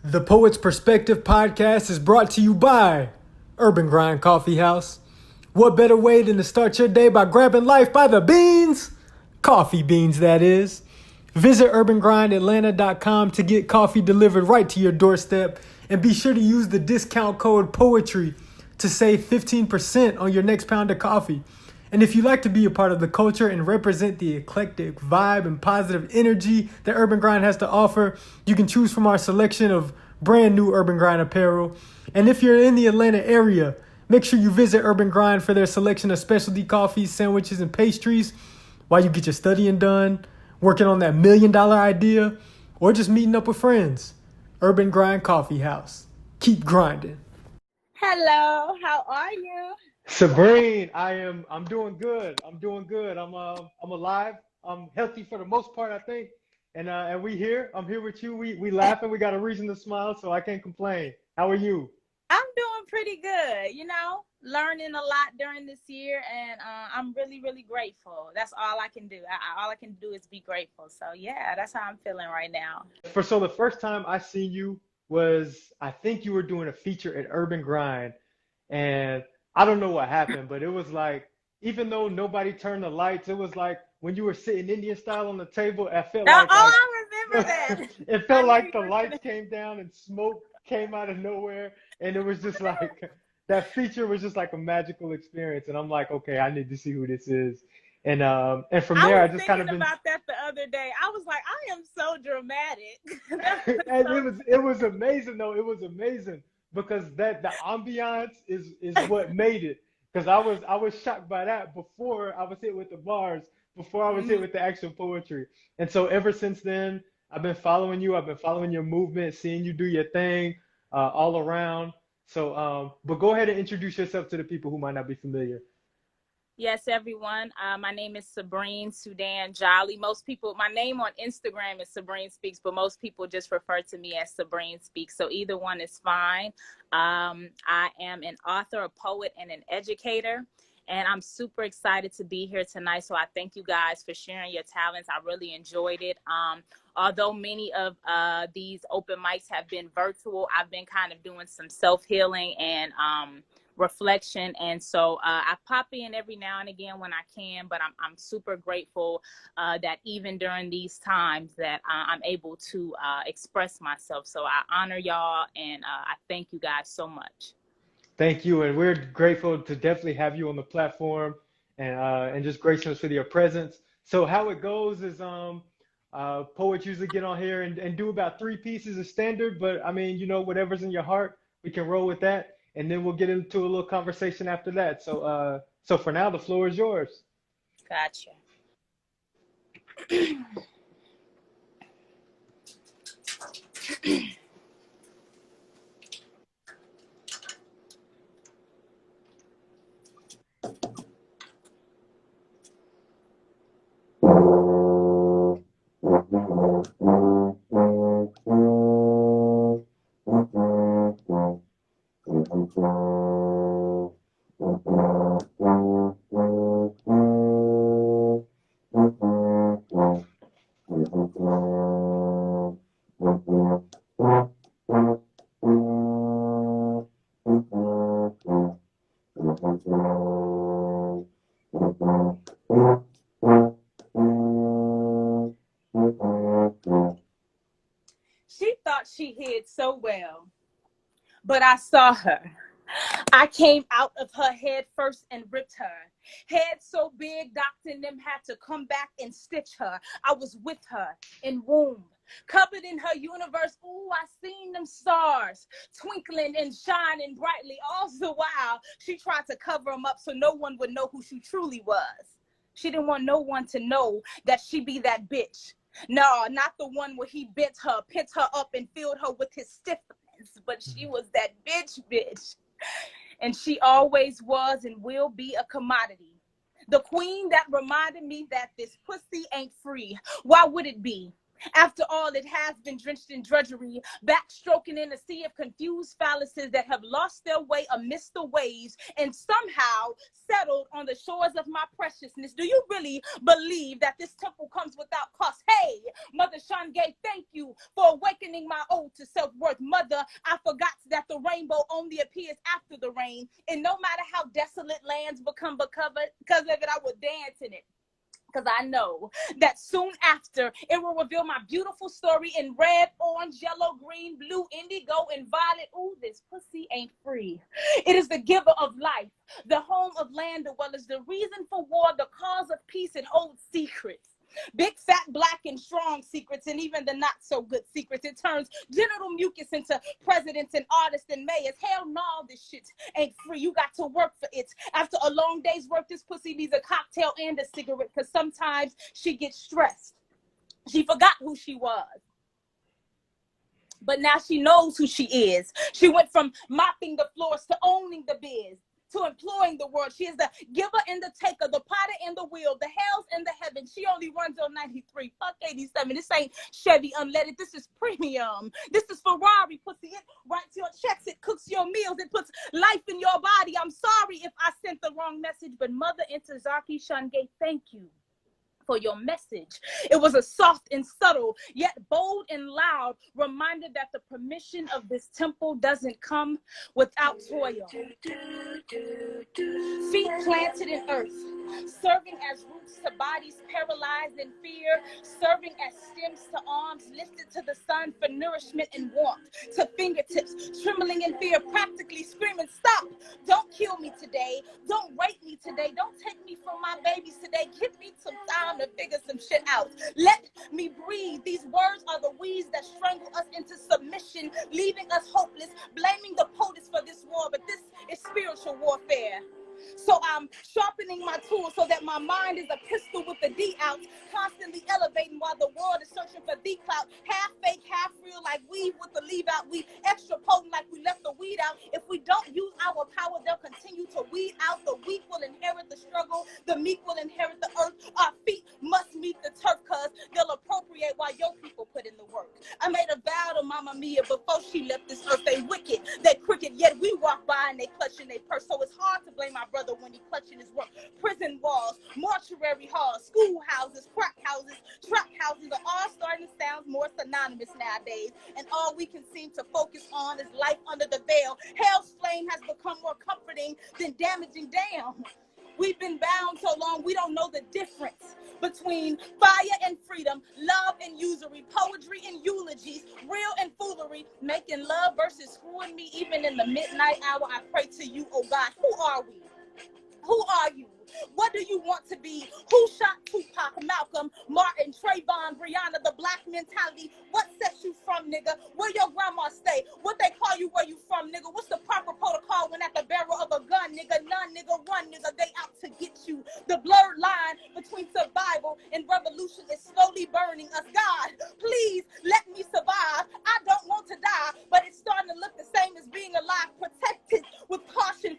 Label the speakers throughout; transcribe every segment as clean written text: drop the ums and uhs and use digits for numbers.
Speaker 1: The Poet's Perspective podcast is brought to you by Urban Grind Coffee House. What better way than to start your day by grabbing life by the beans? Coffee beans, that is. Visit urbangrindatlanta.com to get coffee delivered right to your doorstep, and be sure to use the discount code POETRY to save 15% on your next pound of coffee. And if you'd like to be a part of the culture and represent the eclectic vibe and positive energy that Urban Grind has to offer, you can choose from our selection of brand new Urban Grind apparel. And if you're in the Atlanta area, make sure you visit Urban Grind for their selection of specialty coffees, sandwiches, and pastries while you get your studying done, working on that $1 million idea, or just meeting up with friends. Urban Grind Coffee House. Keep grinding.
Speaker 2: Hello, how are you?
Speaker 1: Sabreen, I'm doing good. I'm alive. I'm healthy for the most part, I think. And we here. I'm here with you. We laughing. We got a reason to smile, so I can't complain. How are you?
Speaker 2: I'm doing pretty good, learning a lot during this year, and I'm really, really grateful. That's all I can do. All I can do is be grateful. So yeah, that's how I'm feeling right now.
Speaker 1: So the first time I seen you was, I think you were doing a feature at Urban Grind, and I don't know what happened, but it was like, even though nobody turned the lights, it was like when you were sitting Indian style on the table, I felt like,
Speaker 2: I remember that.
Speaker 1: It felt like the lights came down and smoke came out of nowhere, and it was just like, that feature was just like a magical experience. And I'm like, okay, I need to see who this is. And from there, I just kind of been
Speaker 2: about that the other day. I was like, I am so dramatic.
Speaker 1: And it was amazing though. It was amazing because the ambiance is what made it. Because I was shocked by that before I was hit with the bars, before I was hit with the actual poetry. And so ever since then, I've been following you. I've been following your movement, seeing you do your thing all around. So, but go ahead and introduce yourself to the people who might not be familiar.
Speaker 2: Yes, everyone. My name is Sabreen Sudan-Jolley. Most people, my name on Instagram is Sabreen Speaks, but most people just refer to me as Sabreen Speaks. So either one is fine. I am an author, a poet, and an educator. And I'm super excited to be here tonight. So I thank you guys for sharing your talents. I really enjoyed it. Although many of these open mics have been virtual, I've been kind of doing some self-healing and reflection. And so I pop in every now and again when I can, but I'm super grateful that even during these times that I'm able to express myself. So I honor y'all, and I thank you guys so much.
Speaker 1: Thank you, and we're grateful to definitely have you on the platform, and just gracious for your presence. So how it goes is poets usually get on here and do about 3 pieces of standard, but I mean, whatever's in your heart, we can roll with that, and then we'll get into a little conversation after that. So so for now, the floor is yours.
Speaker 2: Gotcha. She thought she hid so well, but I saw her. I came out of her head first and ripped her. Head so big, doctor and them had to come back and stitch her. I was with her in womb, covered in her universe. Ooh, I seen them stars twinkling and shining brightly. All the while, she tried to cover them up so no one would know who she truly was. She didn't want no one to know that she be that bitch. No, not the one where he bent her, pent her up, and filled her with his stiffness. But she was that bitch. And she always was and will be a commodity. The queen that reminded me that this pussy ain't free. Why would it be? After all, it has been drenched in drudgery, backstroking in a sea of confused phalluses that have lost their way amidst the waves and somehow settled on the shores of my preciousness. Do you really believe that this temple comes without cost? Hey, Mother Shangay, thank you for awakening my ode to self-worth. Mother, I forgot that the rainbow only appears after the rain, and no matter how desolate lands become because of it, I will dance in it. Because I know that soon after, it will reveal my beautiful story in red, orange, yellow, green, blue, indigo, and violet. Ooh, this pussy ain't free. It is the giver of life, the home of land dwellers, the reason for war, the cause of peace. It holds secrets. Big, fat, black, and strong secrets, and even the not so good secrets. It turns genital mucus into presidents and artists and mayors. Hell no, this shit ain't free. You got to work for it. After a long day's work, this pussy needs a cocktail and a cigarette, because sometimes she gets stressed. She forgot who she was, but now she knows who she is. She went from mopping the floors to owning the biz, to employing the world. She is the giver and the taker, the potter and the wheel, the hells and the heavens. She only runs on 93. Fuck 87. This ain't Chevy unleaded. This is premium. This is Ferrari, pussy. It writes your checks. It cooks your meals. It puts life in your body. I'm sorry if I sent the wrong message, but Mother Intezaki Shangay, thank you for your message. It was a soft and subtle, yet bold and loud reminder that the permission of this temple doesn't come without toil. Feet planted in earth, serving as roots to bodies paralyzed in fear, serving as stems to arms lifted to the sun for nourishment and warmth, to fingertips trembling in fear, practically screaming, stop, don't kill me today, don't rape me today, don't take me from my babies today, give me some time to figure some shit out, let me breathe. These words are the weeds that strangle us into submission, leaving us hopeless, blaming the POTUS for this war, but this is spiritual warfare. So I'm sharpening my tools so that my mind is a pistol with the D out, constantly elevating while the world is searching for D clout. Half fake, half real, like weave with the leave out. We extra potent like we left the weed out. If we don't use our power, they'll continue to weed out. The weak will inherit the struggle. The meek will inherit the earth. Our feet must meet the turf, cause they'll appropriate while your people put in the work. I made a vow to Mama Mia before she left this earth. They wicked, they crooked, yet we walk by and they clutching their purse. So it's hard to blame our brother when he clutching his work. Prison walls, mortuary halls, schoolhouses, crack houses, trap houses are all starting to sound more synonymous nowadays. And all we can seem to focus on is life under the veil. Hell's flame has become more comforting than damaging. Damn. We've been bound so long, we don't know the difference between fire and freedom, love and usury, poetry and eulogies, real and foolery, making love versus screwing me. Even in the midnight hour, I pray to you, oh God. Who are we? Who are you? What do you want to be? Who shot Tupac, Malcolm, Martin, Trayvon, Breonna, the black mentality? What sets you from, nigga? Where your grandma stay? What they call you where you from, nigga? What's the proper protocol when at the barrel of a gun, nigga? None, nigga, run, nigga. They out to get you. The blurred line between survival and revolution is slowly burning us. God, please let me survive. I don't want to die, but it's starting to look the same as being alive. Protected with caution.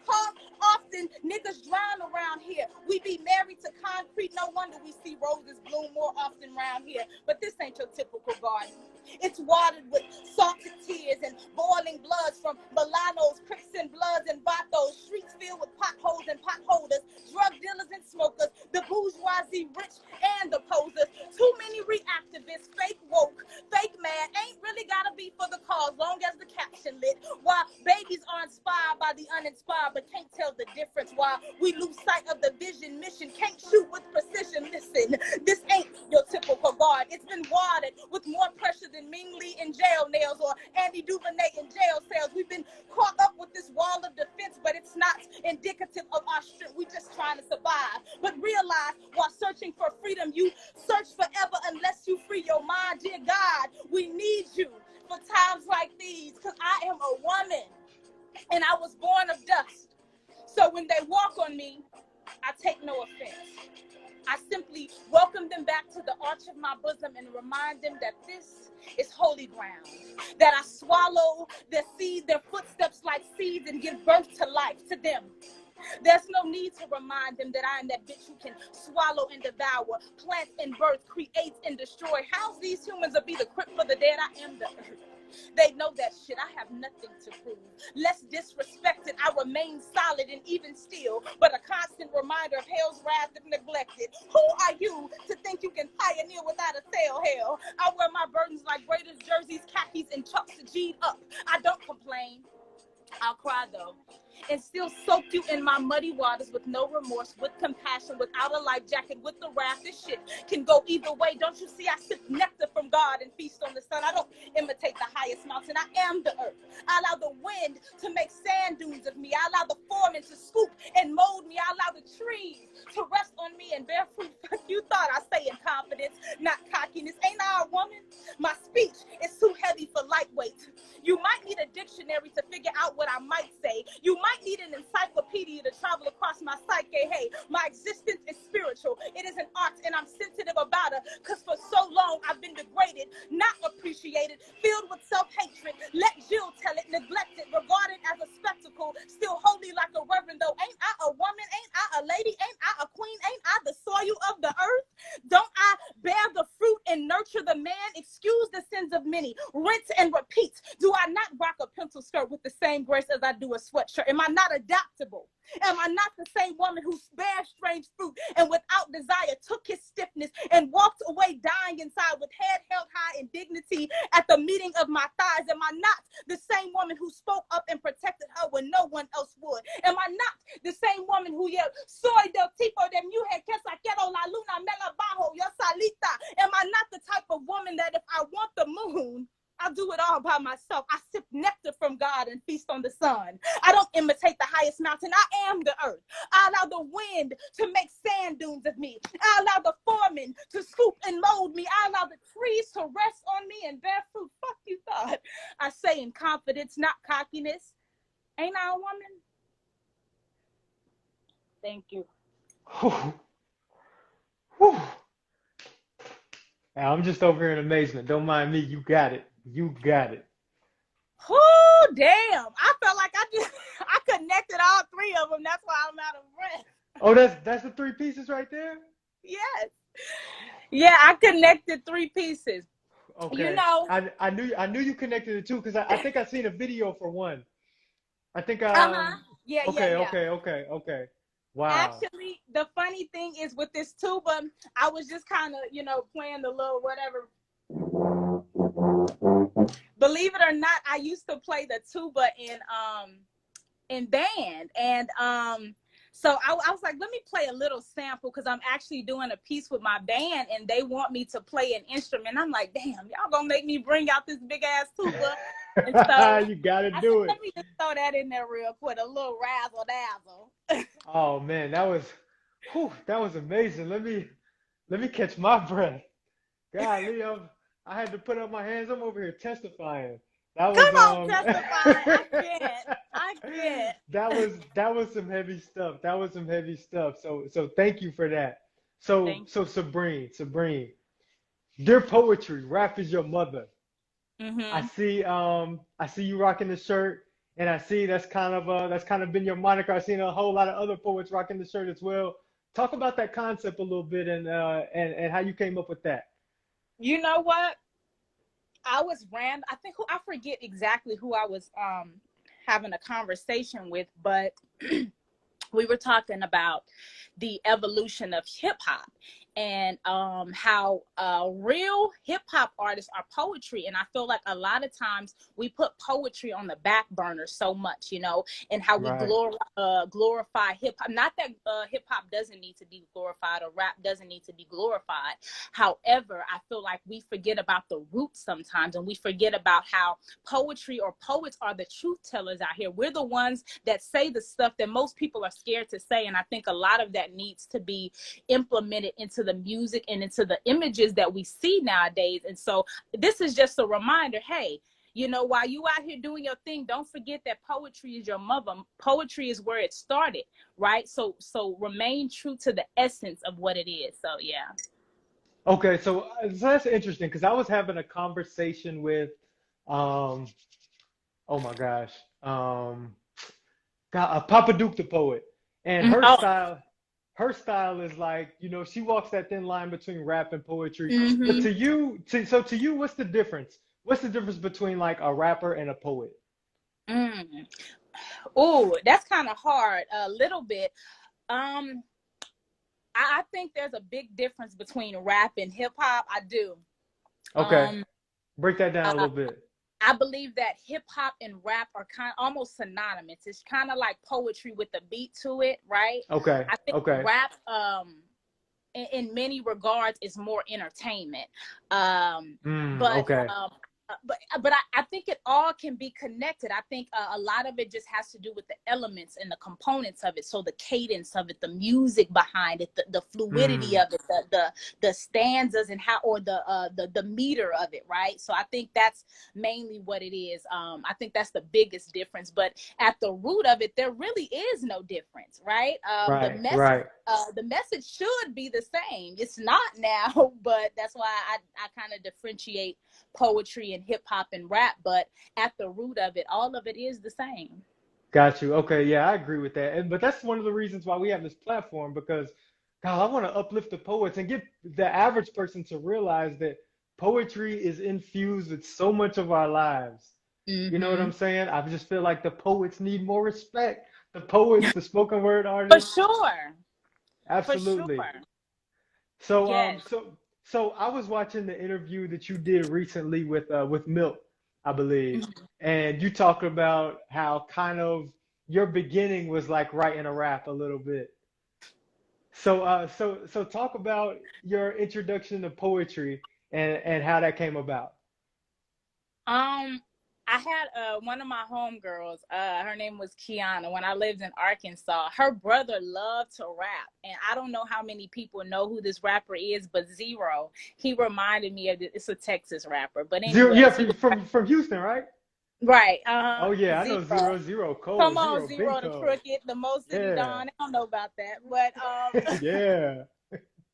Speaker 2: Often niggas drown around here. We be married to concrete. No wonder we see roses bloom more often around here. But this ain't your typical garden. It's watered with salted tears and boiling bloods from Milanos, Crips and Bloods and Vatos. Streets filled with potholes and potholders, drug dealers and smokers, the bourgeoisie rich and the posers. Too many reactivists, fake woke, fake mad, ain't really gotta be for the cause, long as the caption lit. While babies are inspired by the uninspired, but can't tell the difference. While we lose sight of the vision, mission, can't shoot with precision. Listen, this ain't your typical guard. It's been watered with more pressure than Ming Lee in jail nails or Andy Duvernay in jail cells. We've been caught up with this wall of defense, but it's not indicative of our strength. We're just trying to survive. But realize, while searching for freedom, you search forever unless you free your mind. Dear God, we need you for times like these, because I am a woman and I was born of dust. So when they walk on me, I take no offense. I simply welcome them back to the arch of my bosom and remind them that this is holy ground, that I swallow their seeds, their footsteps like seeds, and give birth to life to them. There's no need to remind them that I am that bitch who can swallow and devour, plant and birth, create and destroy. How's these humans will be the crypt for the dead? I am the earth. They know that shit. I have nothing to prove. Less disrespected, I remain solid and even still, but a constant reminder of hell's wrath if neglected. Who are you to think you can pioneer without a sail? Hell, I wear my burdens like Raiders jerseys, khakis, and chucks G'd up. I don't complain. I'll cry though, and still soak you in my muddy waters with no remorse, with compassion, without a life jacket, with the wrath. This shit can go either way. Don't you see I sip nectar from God and feast on the sun? I don't imitate the highest mountain. I am the earth. I allow the wind to make sand dunes of me. I allow the foreman to scoop and mold me. I allow the trees to rest on me and bear fruit. You thought I say in confidence, not cockiness. Ain't I a woman? My speech is too heavy for lightweight. You might need a dictionary to figure out what I might say. You might need an encyclopedia to travel across my psyche. Hey, my existence is spiritual. It is an art, and I'm sensitive about it, because for so long I've been degraded, not appreciated, filled with self-hatred. Let Jill tell it, neglected, regarded as a spectacle, still holy like a reverend, though. Ain't I a woman? Ain't I a lady? Ain't I a queen? Ain't I the soil of the earth? Don't I bear the fruit and nurture the man? Excuse the sins of many, rinse and repeat. Do I not rock a pencil skirt with the same grace as I do a sweatshirt? Am I not adaptable? Am I not the same woman who bears strange fruit and without desire took his stiffness and walked away dying inside with head held high in dignity at the meeting of my thighs? Am I not the same woman who spoke up and protected her when no one else would? Am I not the same woman who yelled, soy del tipo de mujer que saquero la luna me la bajo, yo salita? Am I not the type of woman that if I want the moon, I'll do it all by myself? I sip nectar from God and feast on the sun. I don't imitate the highest mountain. I am the earth. I allow the wind to make sand dunes of me. I allow the foreman to scoop and mold me. I allow the trees to rest on me and bear fruit. Fuck you thought. I say in confidence, not cockiness. Ain't I a woman? Thank you.
Speaker 1: Whew. Whew. I'm just over here in amazement. Don't mind me. You got it. You got it.
Speaker 2: Oh, damn. I felt like I connected all three of them. That's why I'm out of breath.
Speaker 1: Oh, that's the three pieces right there?
Speaker 2: Yes. Yeah, I connected three pieces.
Speaker 1: Okay.
Speaker 2: You know.
Speaker 1: I knew you connected the two because I think I seen a video for one. I think
Speaker 2: Yeah,
Speaker 1: okay,
Speaker 2: yeah.
Speaker 1: okay. Wow.
Speaker 2: Actually, the funny thing is with this tuba, I was just kind of, playing the little whatever. Believe it or not, I used to play the tuba in band, and so I was like, let me play a little sample because I'm actually doing a piece with my band, and they want me to play an instrument. I'm like, damn, y'all gonna make me bring out this big ass tuba. And so
Speaker 1: you gotta do it.
Speaker 2: Let me just throw that in there real quick, a little razzle dazzle.
Speaker 1: Oh man, that was amazing. Let me catch my breath. Golly, I had to put up my hands. I'm over here testifying. That was
Speaker 2: Come on, testify. I can't.
Speaker 1: That was some heavy stuff. That was some heavy stuff. So thank you for that. So Sabreen, dear poetry, rap is your mother.
Speaker 2: Mm-hmm.
Speaker 1: I see you rocking the shirt, and I see that's kind of been your moniker. I've seen a whole lot of other poets rocking the shirt as well. Talk about that concept a little bit and how you came up with that.
Speaker 2: You know what? I forget exactly who I was having a conversation with, but we were talking about the evolution of hip hop and how real hip hop artists are poetry. And I feel like a lot of times we put poetry on the back burner so much, and how we glorify hip hop. Not that hip hop doesn't need to be glorified or rap doesn't need to be glorified. However, I feel like we forget about the roots sometimes, and we forget about how poetry or poets are the truth tellers out here. We're the ones that say the stuff that most people are scared to say. And I think a lot of that needs to be implemented into the music and into the images that we see nowadays. And so this is just a reminder, hey, while you out here doing your thing, don't forget that poetry is your mother. Poetry is where it started, right? So remain true to the essence of what it is. So yeah.
Speaker 1: Okay, so that's interesting because I was having a conversation with oh my gosh, Papa Duke the poet. and
Speaker 2: Oh.
Speaker 1: her style is like, she walks that thin line between rap and poetry. But
Speaker 2: Mm-hmm.
Speaker 1: to you, what's the difference? What's the difference between like a rapper and a poet?
Speaker 2: Mm. Oh, that's kind of hard. A little bit. Um, I think there's a big difference between rap and hip hop. I do.
Speaker 1: Okay,
Speaker 2: Um,
Speaker 1: break that down a
Speaker 2: uh,
Speaker 1: little bit.
Speaker 2: I believe that hip hop and rap are kind of almost synonymous. It's kind of like poetry with a beat to it, right?
Speaker 1: Okay,
Speaker 2: I think
Speaker 1: okay.
Speaker 2: rap, in many regards, is more entertainment. Um, but
Speaker 1: Okay.
Speaker 2: I think it all can be connected. I think a lot of it just has to do with the elements and the components of it. So the cadence of it, the music behind it, the fluidity
Speaker 1: Mm,
Speaker 2: of it, the stanzas and how, or the meter of it, right? So I think that's mainly what it is. I think that's the biggest difference. But at the root of it, there really is no difference, right?
Speaker 1: right, right.
Speaker 2: The message should be the same. It's not now, but that's why I kind of differentiate poetry and hip hop and rap. But at the root of it, all of it is the same.
Speaker 1: Got you. Okay, yeah, I agree with that. But that's one of the reasons why we have this platform because, God, I want to uplift the poets and get the average person to realize that poetry is infused with so much of our lives. You know what
Speaker 2: Mm-hmm.
Speaker 1: I'm saying? I just feel like the poets need more respect. The poets, the spoken word
Speaker 2: For
Speaker 1: artists,
Speaker 2: sure. For
Speaker 1: absolutely.
Speaker 2: sure.
Speaker 1: So,
Speaker 2: Yes.
Speaker 1: I was watching the interview that you did recently with Milk, I believe,
Speaker 2: Mm-hmm.
Speaker 1: and you talked about how kind of your beginning was like writing a rap a little bit. So talk about your introduction to poetry and how that came about.
Speaker 2: Um, I had one of my homegirls. Her name was Kiana. When I lived in Arkansas, her brother loved to rap, and I don't know how many people know who this rapper is, but Zero. He reminded me of it's a Texas rapper, but
Speaker 1: Zero, yeah,
Speaker 2: anyways, he
Speaker 1: from
Speaker 2: was
Speaker 1: from Houston, right?
Speaker 2: right.
Speaker 1: Oh yeah, I know
Speaker 2: Zero.
Speaker 1: Zero, Zero,
Speaker 2: Come
Speaker 1: Cold,
Speaker 2: on,
Speaker 1: Zero, big
Speaker 2: Zero the
Speaker 1: cold.
Speaker 2: Crooked, the Mo City
Speaker 1: Yeah,
Speaker 2: Don. I don't know about that, but
Speaker 1: yeah.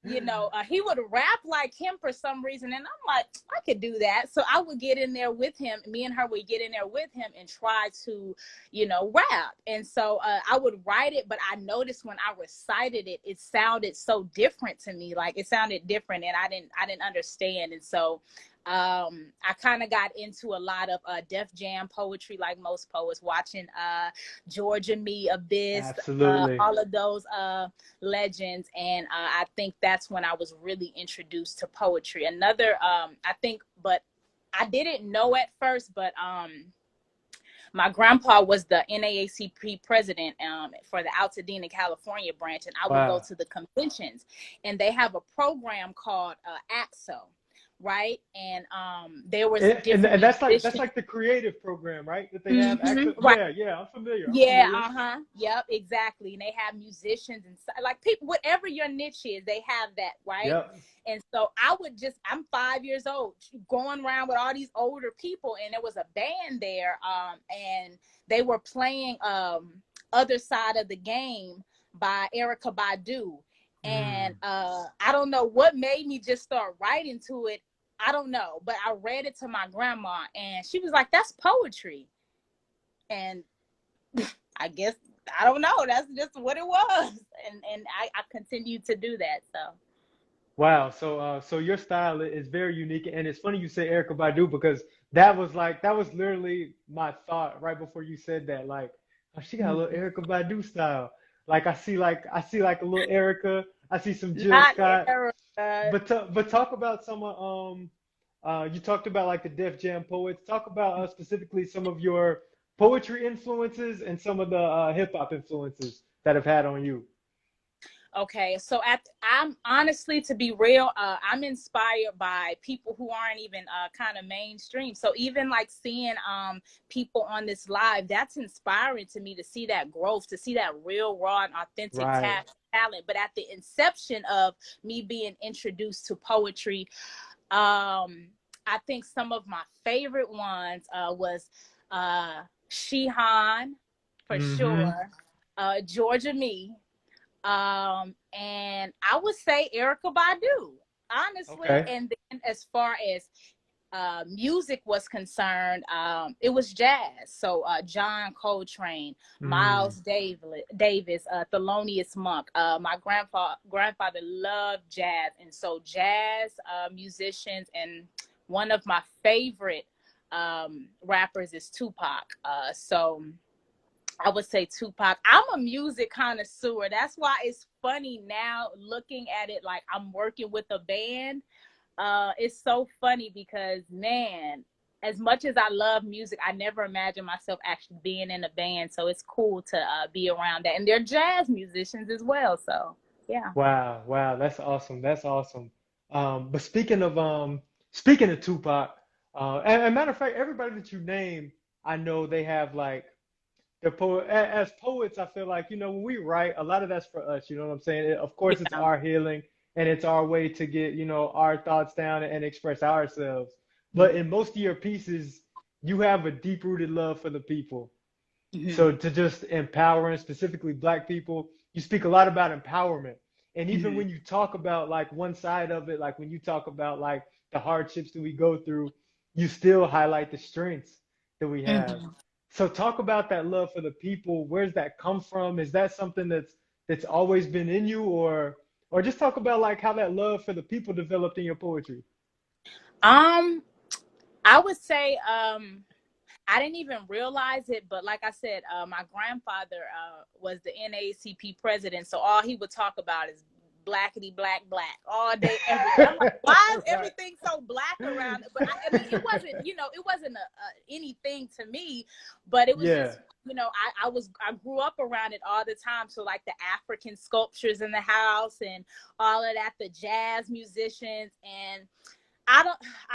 Speaker 2: he would rap like him for some reason, and I'm like, I could do that. So I would get in there with him. Me and her would get in there with him and try to, rap. And so I would write it, but I noticed when I recited it, it sounded so different to me. Like it sounded different, and I didn't understand. And so I kind of got into a lot of Def Jam poetry, like most poets, watching Georgia Me, Abyss,
Speaker 1: Absolutely.
Speaker 2: all of those legends. And I think that's when I was really introduced to poetry. Another, I think, but I didn't know at first, but my grandpa was the NAACP president for the Altadena, California branch, and I would go
Speaker 1: Wow.
Speaker 2: to the conventions, and they have a program called AXO, right? And there was
Speaker 1: And
Speaker 2: different
Speaker 1: that's
Speaker 2: musicians.
Speaker 1: like the creative program, right? That they have access.
Speaker 2: Mm-hmm, right.
Speaker 1: Yeah, yeah, I'm familiar. I'm
Speaker 2: Yeah,
Speaker 1: familiar.
Speaker 2: uh-huh. Yep, exactly. And they have musicians and like people, whatever your niche is, they have that, right?
Speaker 1: Yep.
Speaker 2: And so I'm 5 years old, going around with all these older people, and there was a band there, and they were playing Other Side of the Game by Erica Badu. And
Speaker 1: Mm.
Speaker 2: I don't know what made me just start writing to it. I don't know, but I read it to my grandma, and she was like, "That's poetry." And I guess I don't know. That's just what it was, and I continued to do that. So
Speaker 1: Wow. So your style is very unique, and it's funny you say Erica Badu because that was literally my thought right before you said that. Like, oh, she got a little Erica Badu style. Like I see like a little Erica. I see some Jill
Speaker 2: not
Speaker 1: Scott.
Speaker 2: era.
Speaker 1: But talk about some of you talked about like the Def Jam poets. Talk about specifically some of your poetry influences and some of the hip hop influences that have had on you.
Speaker 2: Okay, so I'm honestly, to be real, I'm inspired by people who aren't even kind of mainstream. So even like seeing people on this live, that's inspiring to me, to see that growth, to see that real, raw, and authentic
Speaker 1: Right.
Speaker 2: talent. But at the inception of me being introduced to poetry, I think some of my favorite ones was Shihan, for
Speaker 1: Mm-hmm.
Speaker 2: sure, Georgia Me, and I would say Erica Badu, honestly.
Speaker 1: Okay.
Speaker 2: And then as far as music was concerned, it was jazz. So John Coltrane,
Speaker 1: Mm.
Speaker 2: Miles Davis, Thelonious Monk. My grandfather loved jazz, and so jazz musicians. And one of my favorite rappers is Tupac. So I would say Tupac. I'm a music connoisseur. That's why it's funny now looking at it like I'm working with a band. It's so funny because, man, as much as I love music, I never imagined myself actually being in a band. So it's cool to be around that. And they're jazz musicians as well. So, yeah.
Speaker 1: Wow, wow, that's awesome. That's awesome. But speaking of Tupac, and matter of fact, everybody that you name, I know they have like the poet as poets. I feel like, when we write, a lot of that's for us. You know what I'm saying? Of course, it's
Speaker 2: Yeah.
Speaker 1: our healing and it's our way to get, our thoughts down and express ourselves. But
Speaker 2: Mm-hmm.
Speaker 1: in most of your pieces, you have a deep-rooted love for the people.
Speaker 2: Mm-hmm.
Speaker 1: So to just empowering specifically Black people, you speak a lot about empowerment. And even
Speaker 2: Mm-hmm.
Speaker 1: when you talk about like one side of it, like when you talk about like the hardships that we go through, you still highlight the strengths that we have.
Speaker 2: Mm-hmm.
Speaker 1: So talk about that love for the people. Where's that come from? Is that something that's always been in you, or just talk about like how that love for the people developed in your poetry?
Speaker 2: Um, I would say I didn't even realize it, but like I said, my grandfather was the NAACP president, so all he would talk about is blackity black black all day, every day. I'm like, why is
Speaker 1: Right.
Speaker 2: everything so black around it? But I mean, it wasn't, it wasn't anything to me, but it was
Speaker 1: Yeah.
Speaker 2: just, I grew up around it all the time. So like the African sculptures in the house and all of that, the jazz musicians, and I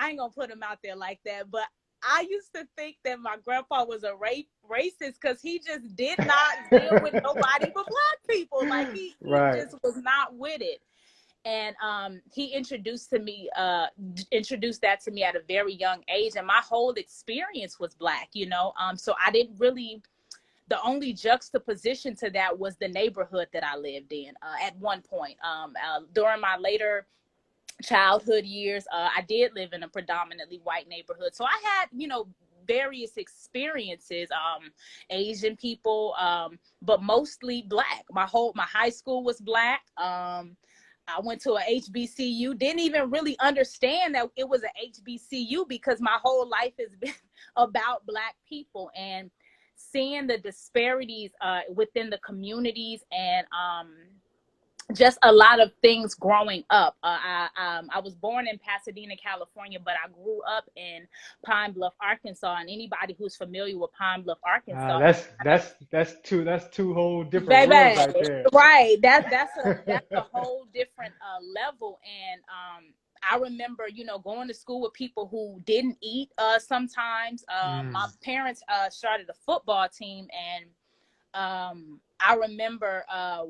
Speaker 2: ain't gonna put him out there like that, but I used to think that my grandpa was a racist because he just did not deal with nobody but black people. Like he
Speaker 1: Right.
Speaker 2: just was not with it. And he introduced that to me at a very young age, and my whole experience was black. So I didn't really. The only juxtaposition to that was the neighborhood that I lived in at one point. During my later childhood years, I did live in a predominantly white neighborhood, so I had various experiences, Asian people, but mostly black. My high school was black. I went to a HBCU, didn't even really understand that it was a HBCU because my whole life has been about black people, and seeing the disparities within the communities, and just a lot of things growing up. I was born in Pasadena, California, but I grew up in Pine Bluff, Arkansas. And anybody who's familiar with Pine Bluff,
Speaker 1: Ah,
Speaker 2: Arkansas,
Speaker 1: that's two whole different worlds
Speaker 2: baby,
Speaker 1: right there.
Speaker 2: right? That's a whole different level. And I remember, going to school with people who didn't eat. Sometimes my
Speaker 1: Mm.
Speaker 2: parents started a football team, and I remember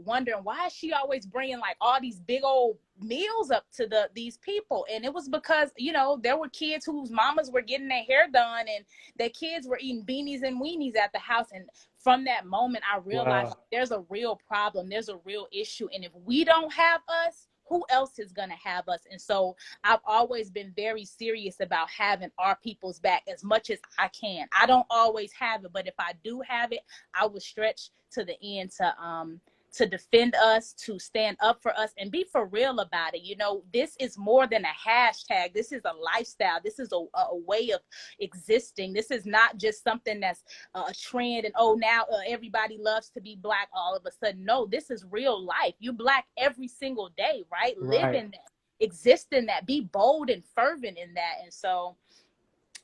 Speaker 2: wondering, why is she always bringing like all these big old meals up to these people? And it was because there were kids whose mamas were getting their hair done, and their kids were eating beanies and weenies at the house. And from that moment, I realized,
Speaker 1: Wow.
Speaker 2: like, there's a real problem, there's a real issue, and if we don't have us, who else is going to have us? And so I've always been very serious about having our people's back as much as I can. I don't always have it, but if I do have it, I would stretch to the end to defend us, to stand up for us, and be for real about it. This is more than a hashtag. This is a lifestyle. This is a way of existing. This is not just something that's a trend, and now everybody loves to be black all of a sudden. No, this is real life. You black every single day, right? Live
Speaker 1: Right.
Speaker 2: in that, exist in that, be bold and fervent in that. And so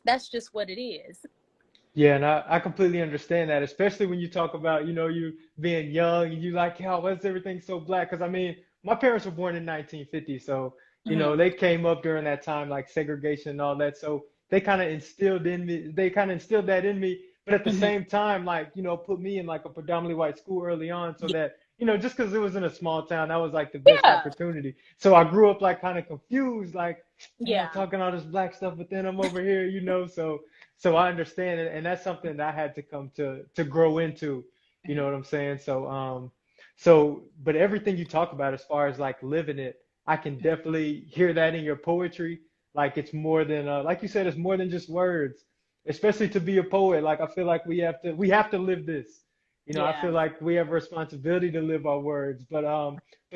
Speaker 2: that's just what it is.
Speaker 1: Yeah, and I completely understand that, especially when you talk about, you being young and you like, yo, what's everything so black? Because I mean, my parents were born in 1950, so
Speaker 2: Mm-hmm.
Speaker 1: they came up during that time, like segregation and all that. So they kind of instilled that in me. But at the
Speaker 2: Mm-hmm.
Speaker 1: same time, like, put me in like a predominantly white school early on, so
Speaker 2: Yeah.
Speaker 1: that, just because it was in a small town, that was like the best
Speaker 2: Yeah.
Speaker 1: opportunity. So I grew up like kind of confused, like, man, I'm
Speaker 2: Yeah.
Speaker 1: talking all this black stuff, but then I'm over here, so I understand it, and that's something that I had to come to grow into. You know what I'm saying? But everything you talk about as far as like living it, I can definitely hear that in your poetry. like it's more than like you said, it's more than just words. Especially to be a poet, like I feel like we have to live this. I
Speaker 2: Yeah.
Speaker 1: feel like we have a responsibility to live our words. But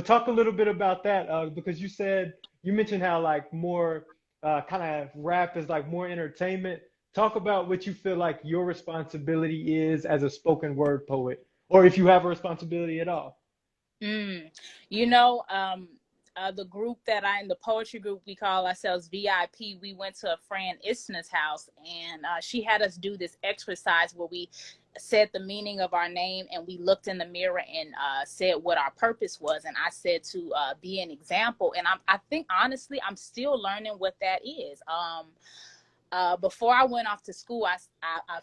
Speaker 1: talk a little bit about that because you mentioned how like more kind of rap is like more entertainment. Talk about what you feel like your responsibility is as a spoken word poet, or if you have a responsibility at all.
Speaker 2: Mm. You know, the group that I in the poetry group, we call ourselves VIP. We went to a friend Isna's house, and she had us do this exercise where we said the meaning of our name, and we looked in the mirror and said what our purpose was. And I said to be an example. And I think honestly, I'm still learning what that is. Before I went off to school, I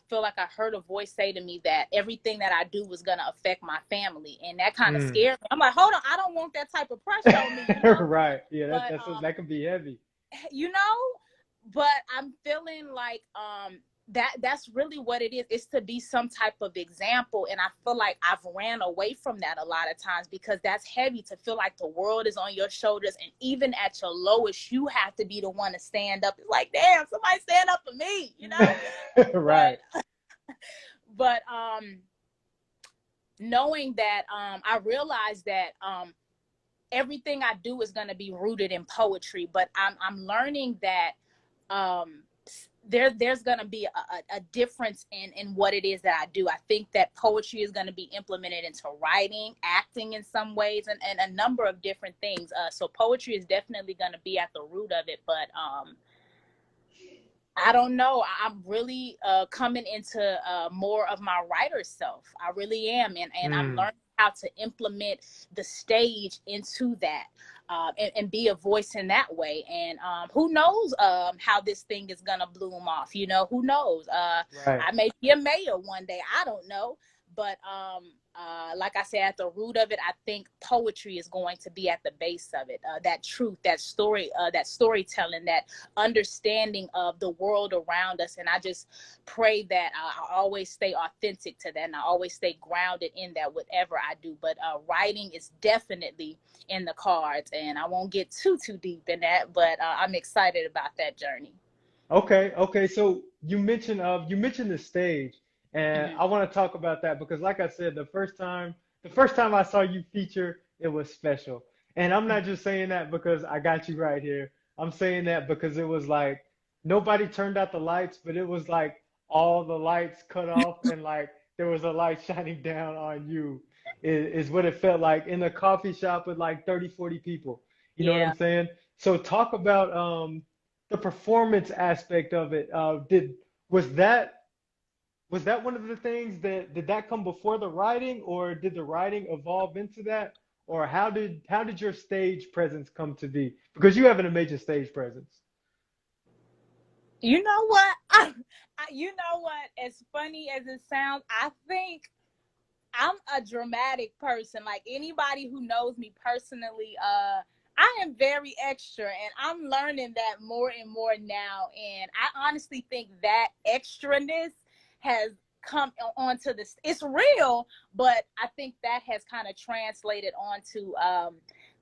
Speaker 2: feel like I heard a voice say to me that everything that I do was going to affect my family. And that kind of
Speaker 1: Mm.
Speaker 2: scared me. I'm like, hold on, I don't want that type of pressure on me, you know?
Speaker 1: Right. Yeah,
Speaker 2: But,
Speaker 1: that can be heavy.
Speaker 2: you know, but I'm feeling like that's really what it is. It's to be some type of example. And I feel like I've ran away from that a lot of times because that's heavy to feel like the world is on your shoulders. And even at your lowest, you have to be the one to stand up. It's like, damn, somebody stand up for me, you know?
Speaker 1: Right.
Speaker 2: But knowing that I realized that everything I do is going to be rooted in poetry, but I'm learning that um, there's going to be a difference in what it is that I do. I think that poetry is going to be implemented into writing, acting in some ways, and a number of different things. So poetry is definitely going to be at the root of it, but I don't know. I'm really coming into more of my writer self. I really am, and I'm
Speaker 1: Mm.
Speaker 2: learning how to implement the stage into that, and be a voice in that way. And who knows how this thing is gonna bloom off? Who knows?
Speaker 1: Right.
Speaker 2: I may be a mayor one day. I don't know, but like I said, at the root of it, I think poetry is going to be at the base of it. That truth, that story, that storytelling, that understanding of the world around us. And I just pray that I always stay authentic to that, and I always stay grounded in that, whatever I do. But writing is definitely in the cards, and I won't get too deep in that, but I'm excited about that journey.
Speaker 1: Okay, okay. So you mentioned the stage, and
Speaker 2: Hmm.
Speaker 1: I want to talk about that because, like I said, the first time I saw you feature, it was special. And I'm not just saying that because I got you right here. I'm saying that because it was like nobody turned out the lights, but it was like all the lights cut off, and like there was a light shining down on you. Is what it felt like in a coffee shop with like 30, 40 people. You know what I'm
Speaker 2: Yeah.
Speaker 1: saying? So talk about the performance aspect of it. Did was that was that one of the things that did that come before the writing, or did the writing evolve into that, or how did your stage presence come to be? Because you have an amazing stage presence.
Speaker 2: You know what? You know what? As funny as it sounds, I think I'm a dramatic person. Like anybody who knows me personally, I am very extra, and I'm learning that more and more now. And I honestly think that extraness has come onto this. It's real, but I think that has kind of translated onto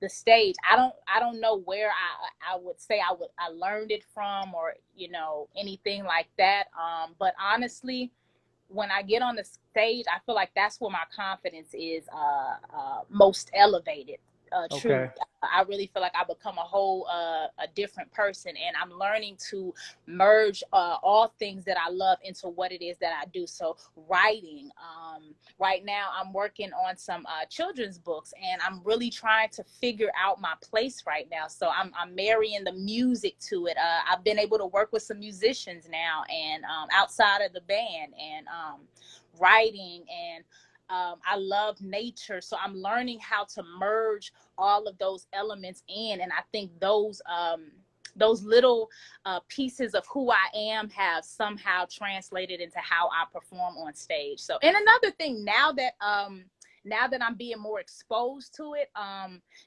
Speaker 2: the stage. I don't know where I would say I learned it from, or anything like that. But honestly, when I get on the stage, I feel like that's where my confidence is most elevated. Truly,
Speaker 1: Okay.
Speaker 2: I really feel like I become a different person, and I'm learning to merge all things that I love into what it is that I do. So writing, right now I'm working on some children's books, and I'm really trying to figure out my place right now. So I'm marrying the music to it. I've been able to work with some musicians now, and outside of the band, and writing, and I love nature, so I'm learning how to merge all of those elements in, and I think those little pieces of who I am have somehow translated into how I perform on stage. So, and another thing, now that I'm being more exposed to it,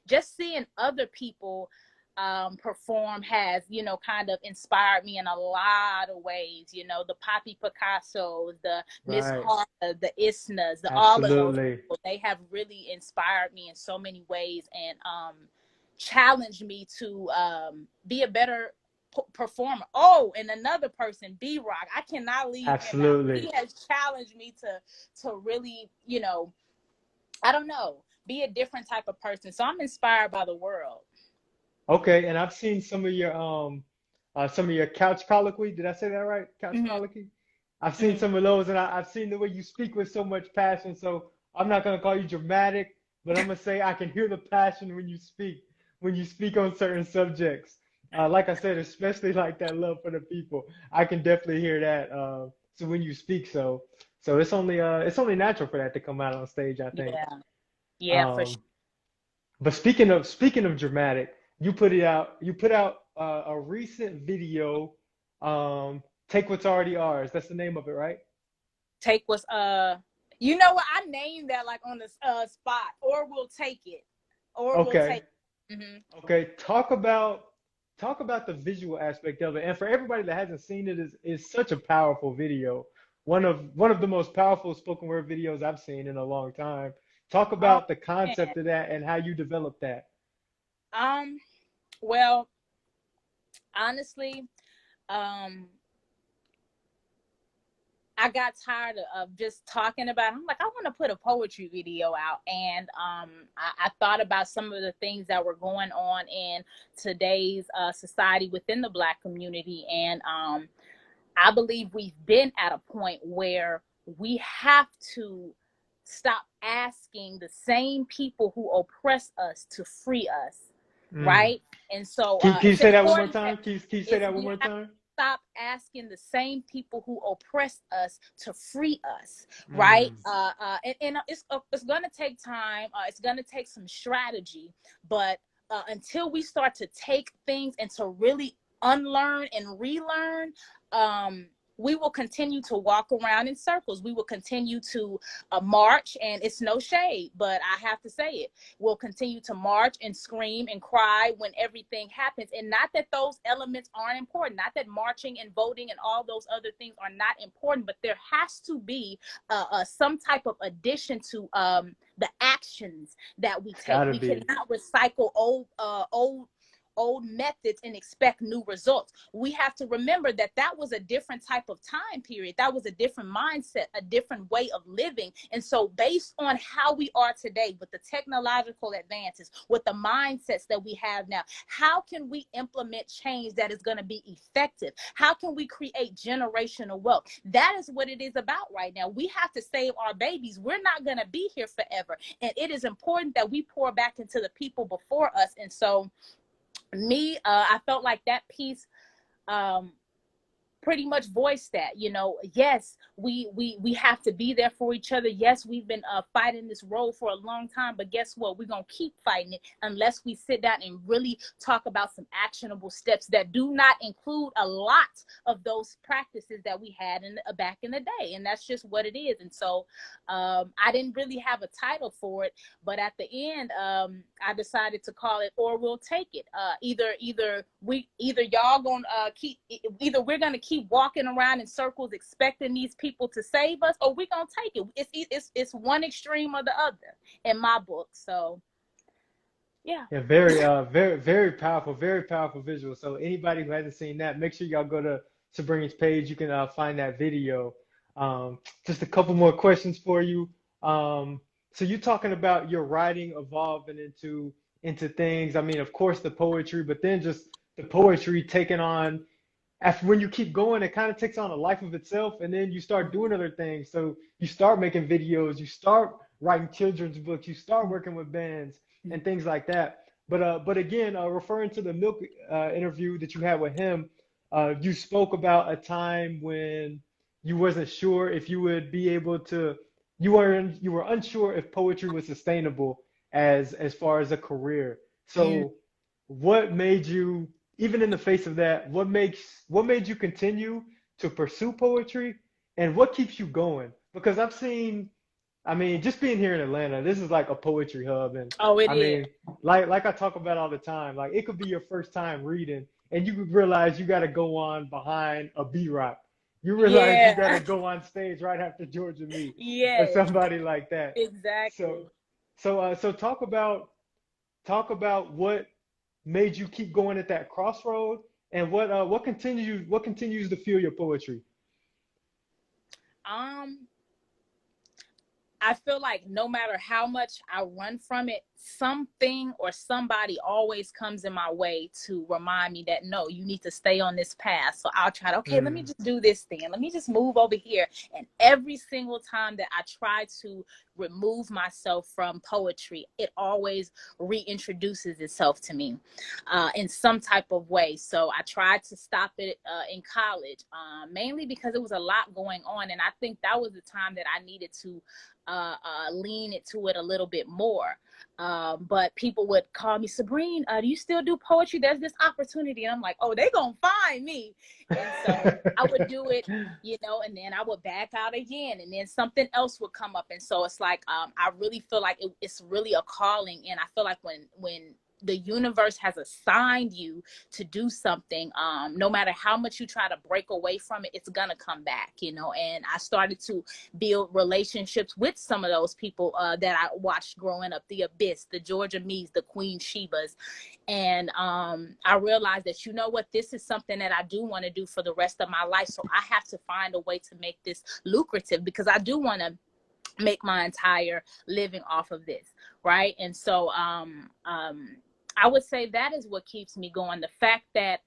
Speaker 2: just seeing other people perform has, kind of inspired me in a lot of ways. The Poppy Picassos, the Miss
Speaker 1: Right.
Speaker 2: Carter, the Isnas, all of those
Speaker 1: Absolutely.
Speaker 2: people, they have really inspired me in so many ways, and challenged me to be a better performer. Oh, and another person, B-Rock. I cannot leave him out.
Speaker 1: Absolutely.
Speaker 2: He has challenged me to really, I don't know, be a different type of person. So I'm inspired by the world.
Speaker 1: Okay, and I've seen some of your couch colloquy. Did I say that right? Couch
Speaker 2: Mm-hmm.
Speaker 1: colloquy. I've seen
Speaker 2: Mm-hmm.
Speaker 1: some of those, and I've seen the way you speak with so much passion. So I'm not gonna call you dramatic, but I'm gonna say I can hear the passion when you speak on certain subjects. Like I said, especially like that love for the people. I can definitely hear that. So when you speak, so it's only natural for that to come out on stage, I think.
Speaker 2: Yeah. Yeah, for sure.
Speaker 1: Um, but speaking of dramatic, you put out a recent video, Take What's Already Ours. That's the name of it, right?
Speaker 2: Take was you know what? I named that like on the spot. Or we'll take it. Or we'll
Speaker 1: Okay.
Speaker 2: take it. Mm-hmm.
Speaker 1: Okay. Talk about the visual aspect of it. And for everybody that hasn't seen it, is such a powerful video. One of the most powerful spoken word videos I've seen in a long time. Talk
Speaker 2: Oh
Speaker 1: about the
Speaker 2: man.
Speaker 1: concept of that and how you developed that.
Speaker 2: Um well, honestly, um I got tired of just talking about it. I'm like, I want to put a poetry video out. And I thought about some of the things that were going on in today's society within the Black community. And I believe we've been at a point where we have to stop asking the same people who oppress us to free us.
Speaker 1: Mm.
Speaker 2: Right. And so
Speaker 1: Can you
Speaker 2: it's
Speaker 1: say that one more
Speaker 2: important that
Speaker 1: time? Can you say that one
Speaker 2: we
Speaker 1: more
Speaker 2: have
Speaker 1: time?
Speaker 2: stop asking the same people who oppress us to free us, right?
Speaker 1: Mm.
Speaker 2: And it's going to take time. It's going to take some strategy, but until we start to take things and to really unlearn and relearn, we will continue to walk around in circles. We will continue to march, and it's no shade, but I have to say it. We'll continue to march and scream and cry when everything happens. And not that those elements aren't important, not that marching and voting and all those other things are not important, but there has to be some type of addition to the actions that we
Speaker 1: It's
Speaker 2: take.
Speaker 1: gotta
Speaker 2: We
Speaker 1: be.
Speaker 2: cannot recycle old methods and expect new results. We have to remember that that was a different type of time period. That was a different mindset, a different way of living. And so based on how we are today with the technological advances, with the mindsets that we have now, how can we implement change that is going to be effective? How can we create generational wealth? That is what it is about right now. We have to save our babies. We're not going to be here forever. And it is important that we pour back into the people before us. And so I felt like that piece um, pretty much voiced that. Yes, we have to be there for each other. Yes, we've been fighting this role for a long time, but guess what? We're gonna keep fighting it unless we sit down and really talk about some actionable steps that do not include a lot of those practices that we had back in the day. And that's just what it is. And so I didn't really have a title for it, but at the end I decided to call it Or We'll Take It. Either y'all gonna either we're gonna keep walking around in circles expecting these people to save us, or we're gonna take it. It's one extreme or the other in my book. So yeah.
Speaker 1: Yeah, very powerful visual. So anybody who hasn't seen that, make sure y'all go to Sabrina's page. You can find that video. Just a couple more questions for you. So you're talking about your writing evolving into things. I mean, of course, the poetry, but then just the poetry taking on, after when you keep going, it kind of takes on a life of itself, and then you start doing other things. So you start making videos, you start writing children's books, you start working with bands and things like that. But again, referring to the Milk interview that you had with him, you spoke about a time when you wasn't sure if you would be able to, you were unsure if poetry was sustainable as far as a career.
Speaker 2: Mm.
Speaker 1: So what made you, even in the face of that, what made you continue to pursue poetry, and what keeps you going? Because I've seen, I mean, just being here in Atlanta, this is like a poetry hub, and
Speaker 2: Oh, it
Speaker 1: I
Speaker 2: is.
Speaker 1: mean, like I talk about all the time, like it could be your first time reading, and you could realize you got to go on behind a B-Rock. You realize you got to
Speaker 2: Yeah.
Speaker 1: go on stage right after Georgia Meet or
Speaker 2: Yes,
Speaker 1: somebody like that. So,
Speaker 2: exactly.
Speaker 1: so talk about what made you keep going at that crossroad, And what continues to fuel your poetry?
Speaker 2: Um, I feel like no matter how much I run from it, something or somebody always comes in my way to remind me that no, you need to stay on this path. So I'll try to, okay, let me
Speaker 1: Mm,
Speaker 2: just do this thing. Let me just move over here. And every single time that I try to remove myself from poetry, it always reintroduces itself to me in some type of way. So I tried to stop it in college, mainly because it was a lot going on. And I think that was the time that I needed to lean into it a little bit more. But people would call me, Sabreen, do you still do poetry? There's this opportunity. And I'm like, oh, they gonna find me. And so I would do it, and then I would back out again, and then something else would come up. And so it's like, I really feel like it's really a calling. And I feel like when the universe has assigned you to do something, no matter how much you try to break away from it, it's gonna come back, and I started to build relationships with some of those people that I watched growing up, the Abyss, the Georgia Mees, the Queen Shebas. And I realized that, what, this is something that I do want to do for the rest of my life. So I have to find a way to make this lucrative, because I do want to make my entire living off of this. Right. And so I would say that is what keeps me going. The fact that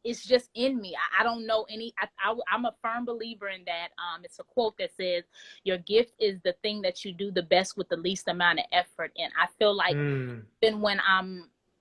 Speaker 2: it's just in me. I don't know I'm a firm believer in that. It's a quote that says, your gift is the thing that you do the best with the least amount of effort. And I feel like
Speaker 1: mm,
Speaker 2: even when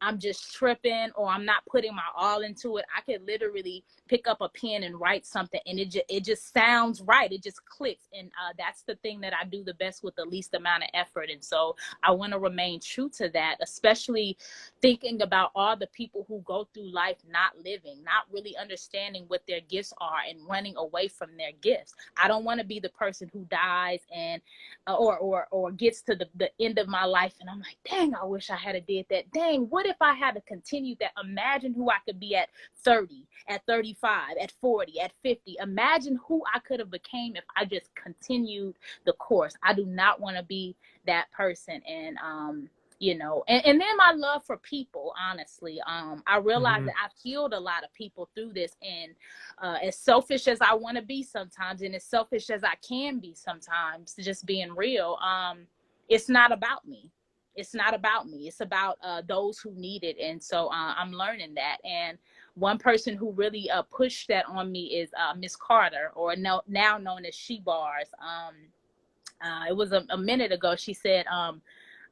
Speaker 2: I'm just tripping or I'm not putting my all into it, I could literally pick up a pen and write something, and it just sounds right. It just clicks. And that's the thing that I do the best with the least amount of effort. And so I want to remain true to that, especially thinking about all the people who go through life not living, not really understanding what their gifts are, and running away from their gifts. I don't want to be the person who dies and or gets to the end of my life and I'm like, dang, I wish I had did that. Dang, what if I had to continue that? Imagine who I could be at 30, at 35, at 40, at 50. Imagine who I could have became if I just continued the course. I do not want to be that person. And and then my love for people, honestly. I realized
Speaker 1: mm-hmm.
Speaker 2: that I've healed a lot of people through this. And as selfish as I want to be sometimes, and as selfish as I can be sometimes, just being real, it's not about me. It's not about me. It's about those who need it. And so I'm learning that. And one person who really pushed that on me is Miss Carter, or now known as She Bars. It was a minute ago. She said,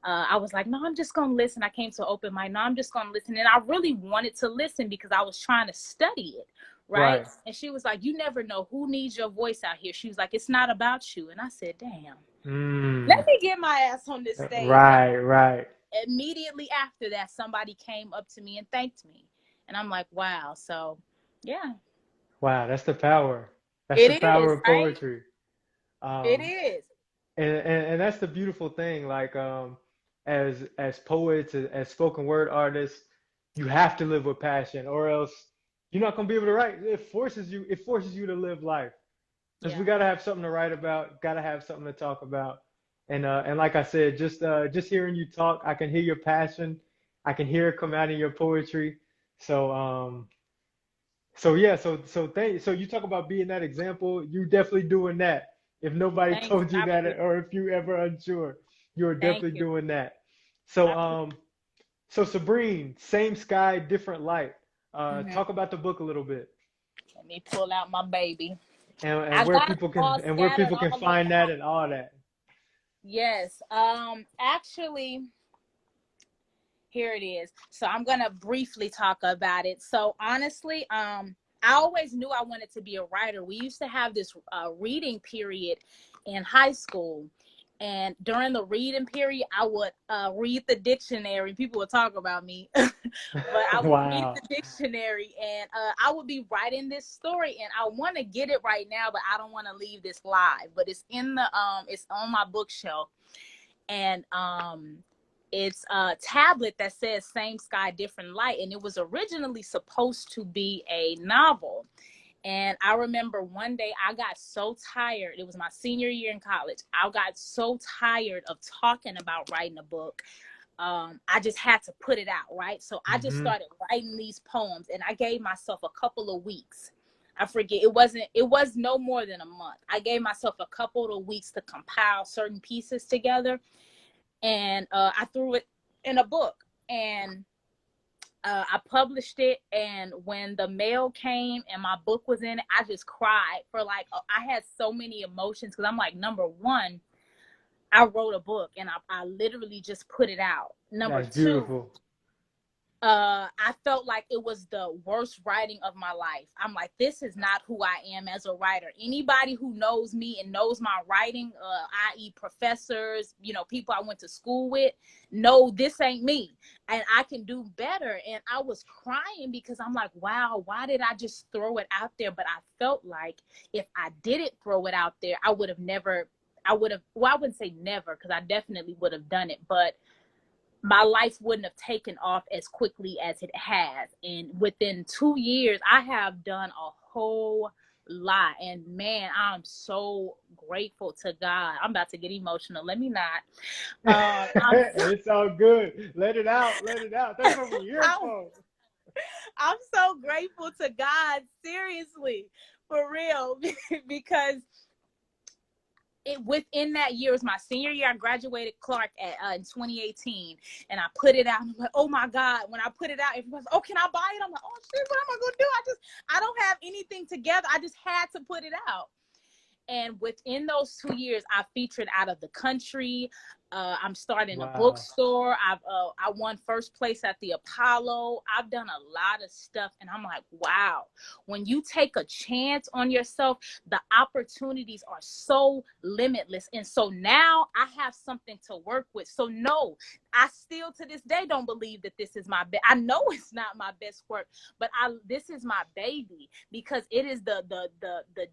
Speaker 2: I was like, no, I'm just going to listen. I came to open mic. No, I'm just going to listen. And I really wanted to listen because I was trying to study it. Right. And she was like, you never know who needs your voice out here. She was like, it's not about you. And I said, damn, let me get my ass on this stage.
Speaker 1: Right.
Speaker 2: Immediately after that, somebody came up to me and thanked me. And I'm like, wow. So, yeah.
Speaker 1: Wow, that's the power. That's the
Speaker 2: It
Speaker 1: power
Speaker 2: is,
Speaker 1: of
Speaker 2: right?
Speaker 1: poetry.
Speaker 2: It
Speaker 1: Um,
Speaker 2: is.
Speaker 1: and that's the beautiful thing. Like as poets, as spoken word artists, you have to live with passion, or else you're not gonna be able to write. It forces you to live life. Because
Speaker 2: Yeah.
Speaker 1: we gotta have something to write about, gotta have something to talk about. And like I said, just hearing you talk, I can hear your passion, I can hear it come out in your poetry. So so yeah, so you talk about being that example, you definitely doing that. If nobody
Speaker 2: Thanks.
Speaker 1: told you
Speaker 2: I
Speaker 1: that,
Speaker 2: appreciate
Speaker 1: or if you ever unsure, you're
Speaker 2: it. Thank
Speaker 1: definitely
Speaker 2: you.
Speaker 1: doing that. So
Speaker 2: I appreciate
Speaker 1: so Sabreen, same sky, different light.
Speaker 2: it.
Speaker 1: Talk about the book a little bit,
Speaker 2: Let me pull out my baby.
Speaker 1: and
Speaker 2: I
Speaker 1: where
Speaker 2: got
Speaker 1: people
Speaker 2: them
Speaker 1: can
Speaker 2: all scattered all over
Speaker 1: find
Speaker 2: the
Speaker 1: that
Speaker 2: house.
Speaker 1: and all that.
Speaker 2: Yes. Actually, here it is. So I'm gonna briefly talk about it. So honestly, I always knew I wanted to be a writer. We used to have this reading period in high school. And during the reading period, I would read the dictionary. People would talk about me, but I would read
Speaker 1: Wow.
Speaker 2: the dictionary, and I would be writing this story. And I want to get it right now, but I don't want to leave this live. But it's it's on my bookshelf, and it's a tablet that says "Same Sky, Different Light," and it was originally supposed to be a novel. And I remember one day I got so tired. It was my senior year in college. I got so tired of talking about writing a book I just had to put it out, right? So I just
Speaker 1: Mm-hmm.
Speaker 2: started writing these poems, and I gave myself a couple of weeks. I forget, it was no more than a month. I gave myself a couple of weeks to compile certain pieces together, and I threw it in a book, and I published it. And when the mail came and my book was in it, I just cried for like, I had so many emotions, because I'm like, number one, I wrote a book, and I literally just put it out. Number
Speaker 1: That's
Speaker 2: two,
Speaker 1: beautiful.
Speaker 2: I felt like it was the worst writing of my life. I'm like, this is not who I am as a writer. Anybody who knows me and knows my writing, i.e. professors, people I went to school with, know this ain't me, and I can do better. And I was crying because I'm like, wow, why did I just throw it out there? But I felt like if I didn't throw it out there, I would have never, well, I wouldn't say never, because I definitely would have done it, but my life wouldn't have taken off as quickly as it has. And within 2 years, I have done a whole lot. And man, I'm so grateful to God. I'm about to get emotional. Let me not.
Speaker 1: It's all good. Let it out. Let it out. That's what we're here
Speaker 2: I'm,
Speaker 1: for.
Speaker 2: I'm so grateful to God. Seriously, for real, because within that year, it was my senior year. I graduated Clark in 2018, and I put it out. I'm like, oh my God! When I put it out, everyone's, oh, can I buy it? I'm like, oh shit, what am I gonna do? I don't have anything together. I just had to put it out. And within those 2 years, I featured out of the country. I'm starting a
Speaker 1: Wow.
Speaker 2: bookstore. I won first place at the Apollo. I've done a lot of stuff, and I'm like, wow. When you take a chance on yourself, the opportunities are so limitless. And so now I have something to work with. So no, I still to this day don't believe that this is my best. I know it's not my best work, but this is my baby, because it is the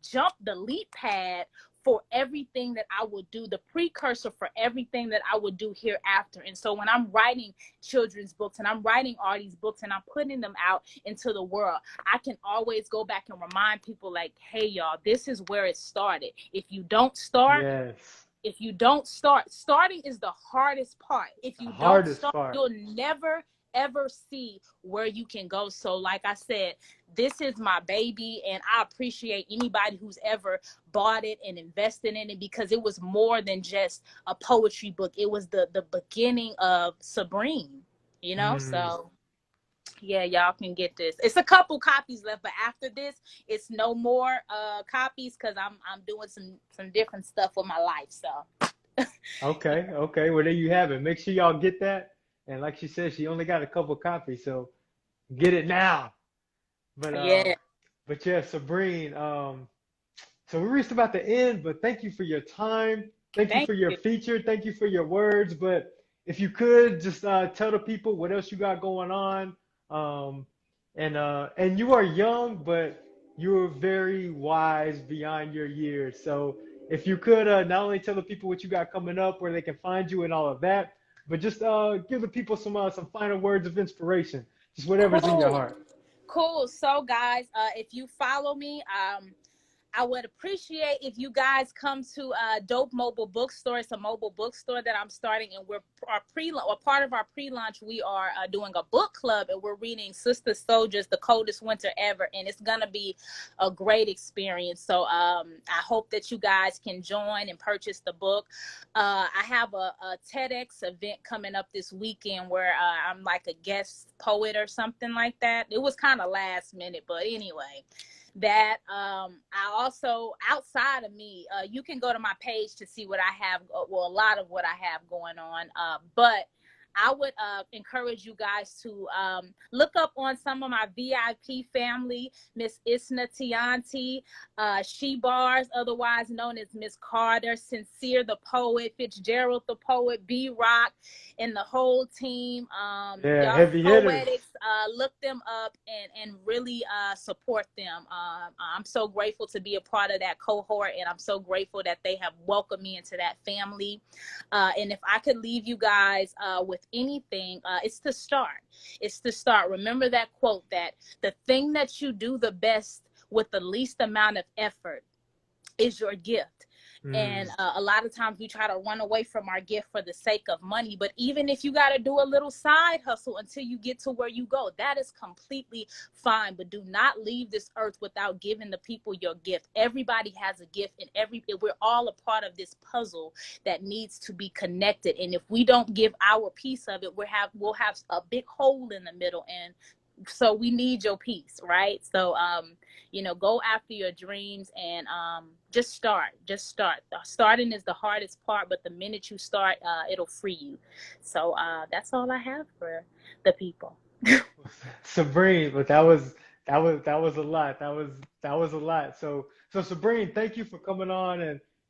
Speaker 2: jump, the leap pad for everything that I would do, the precursor for everything that I would do hereafter. And so when I'm writing children's books and I'm writing all these books and I'm putting them out into the world, I can always go back and remind people like, hey, y'all, this is where it started. If you don't start,
Speaker 1: Yes.
Speaker 2: starting is the hardest part. If
Speaker 1: The
Speaker 2: you don't
Speaker 1: hardest
Speaker 2: start,
Speaker 1: part.
Speaker 2: you'll never ever see where you can go. So like I said, this is my baby, and I appreciate anybody who's ever bought it and invested in it, because it was more than just a poetry book. It was the beginning of Sabreen,
Speaker 1: Mm.
Speaker 2: so yeah, y'all can get this. It's a couple copies left, but after this, it's no more copies, because I'm doing some different stuff with my life. So
Speaker 1: Okay. Okay. Well, there you have it. Make sure y'all get that. And like she said, she only got a couple copies, so get it now. But
Speaker 2: yeah,
Speaker 1: yeah, Sabreen, so we reached about the end, but thank you for your time. Thank you
Speaker 2: thank
Speaker 1: for your
Speaker 2: you.
Speaker 1: feature. Thank you for your words. But if you could just tell the people what else you got going on. Um, and you are young, but you're very wise beyond your years. So if you could not only tell the people what you got coming up, where they can find you and all of that, but just give the people some final words of inspiration. Just whatever's in your
Speaker 2: Cool.
Speaker 1: heart.
Speaker 2: Cool. So guys, if you follow me, I would appreciate if you guys come to Dope Mobile Bookstore. It's a mobile bookstore that I'm starting, and part of our pre-launch. We are doing a book club, and we're reading Sister Soldier's The Coldest Winter Ever, and it's gonna be a great experience. So I hope that you guys can join and purchase the book. I have a TEDx event coming up this weekend where I'm like a guest poet or something like that. It was kind of last minute, but anyway, that I also, outside of me, you can go to my page to see what I have, well, a lot of what I have going on, but I would encourage you guys to look up on some of my VIP family, Miss Isna Tianti, She Bars, otherwise known as Miss Carter, Sincere the Poet, Fitzgerald the Poet, B Rock, and the whole team.
Speaker 1: Yeah,
Speaker 2: Y'all
Speaker 1: heavy hitters.
Speaker 2: poetics, look them up and really support them. I'm so grateful to be a part of that cohort, and I'm so grateful that they have welcomed me into that family. And if I could leave you guys with anything, it's to start. It's to start. Remember that quote, that the thing that you do the best with the least amount of effort is your gift. And a lot of times we try to run away from our gift for the sake of money. But even if you got to do a little side hustle until you get to where you go, that is completely fine. But do not leave this earth without giving the people your gift. Everybody has a gift, and we're all a part of this puzzle that needs to be connected. And if we don't give our piece of it, we'll have a big hole in the middle. And so we need your piece, right? So go after your dreams, and just start. Starting is the hardest part, but the minute you start, it'll free you. So that's all I have for the people.
Speaker 1: Sabreen, but that was a lot. That was a lot. So Sabreen, thank you for coming on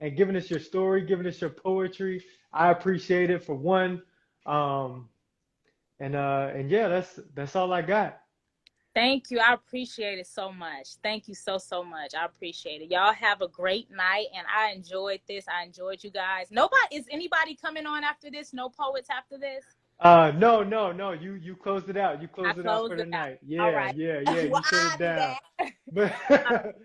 Speaker 1: and giving us your story, giving us your poetry. I appreciate it for one. And yeah, that's all I got.
Speaker 2: Thank you. I appreciate it so much. Thank you so much. I appreciate it. Y'all have a great night, and I enjoyed this. I enjoyed you guys. Is anybody coming on after this? No poets after this?
Speaker 1: No. You closed it out. You closed it out for the night.
Speaker 2: All
Speaker 1: Yeah,
Speaker 2: right.
Speaker 1: yeah.
Speaker 2: Well,
Speaker 1: You shut
Speaker 2: I'll
Speaker 1: it
Speaker 2: do
Speaker 1: down.
Speaker 2: that.
Speaker 1: But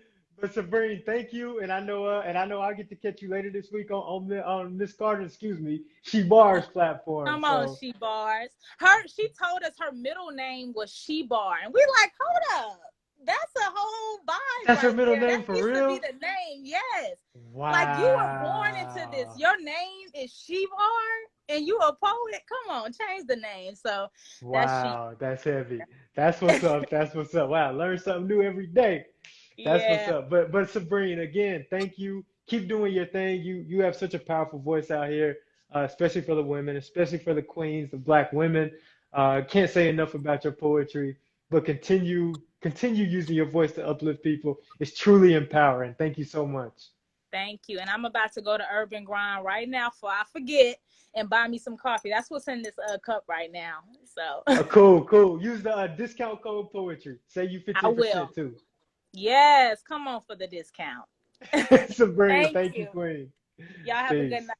Speaker 1: but Sabreen, thank you. And I know I'll get to catch you later this week on Miss Carter, excuse me, She Bars platform.
Speaker 2: Come on,
Speaker 1: So
Speaker 2: She Bars. She told us her middle name was She Bar, and we like, hold up, that's a whole vibe
Speaker 1: that's her
Speaker 2: right
Speaker 1: middle
Speaker 2: there. That
Speaker 1: name for
Speaker 2: needs to be
Speaker 1: real?
Speaker 2: the name. Yes. Like, you were born into this.
Speaker 1: Wow.
Speaker 2: Your name is She Bar, and you a poet. Come on, change the name. So that's She.
Speaker 1: Wow, that's heavy. That's what's up. That's what's up. Wow, learn something new every day. That's what's
Speaker 2: Yeah.
Speaker 1: up. But Sabrina, again, thank you. Keep doing your thing. You have such a powerful voice out here, especially for the women, especially for the queens, the black women. Can't say enough about your poetry, but continue using your voice to uplift people. It's truly empowering. Thank you so much.
Speaker 2: Thank you. And I'm about to go to Urban Grind right now before I forget and buy me some coffee. That's what's in this cup right now. So
Speaker 1: Cool. Use the discount code poetry. Save you
Speaker 2: I will.
Speaker 1: 15% too.
Speaker 2: Yes, come on for the discount.
Speaker 1: Sabrina,
Speaker 2: Thank
Speaker 1: thank you,
Speaker 2: you.
Speaker 1: Queen.
Speaker 2: Y'all have a good
Speaker 1: Peace.
Speaker 2: night.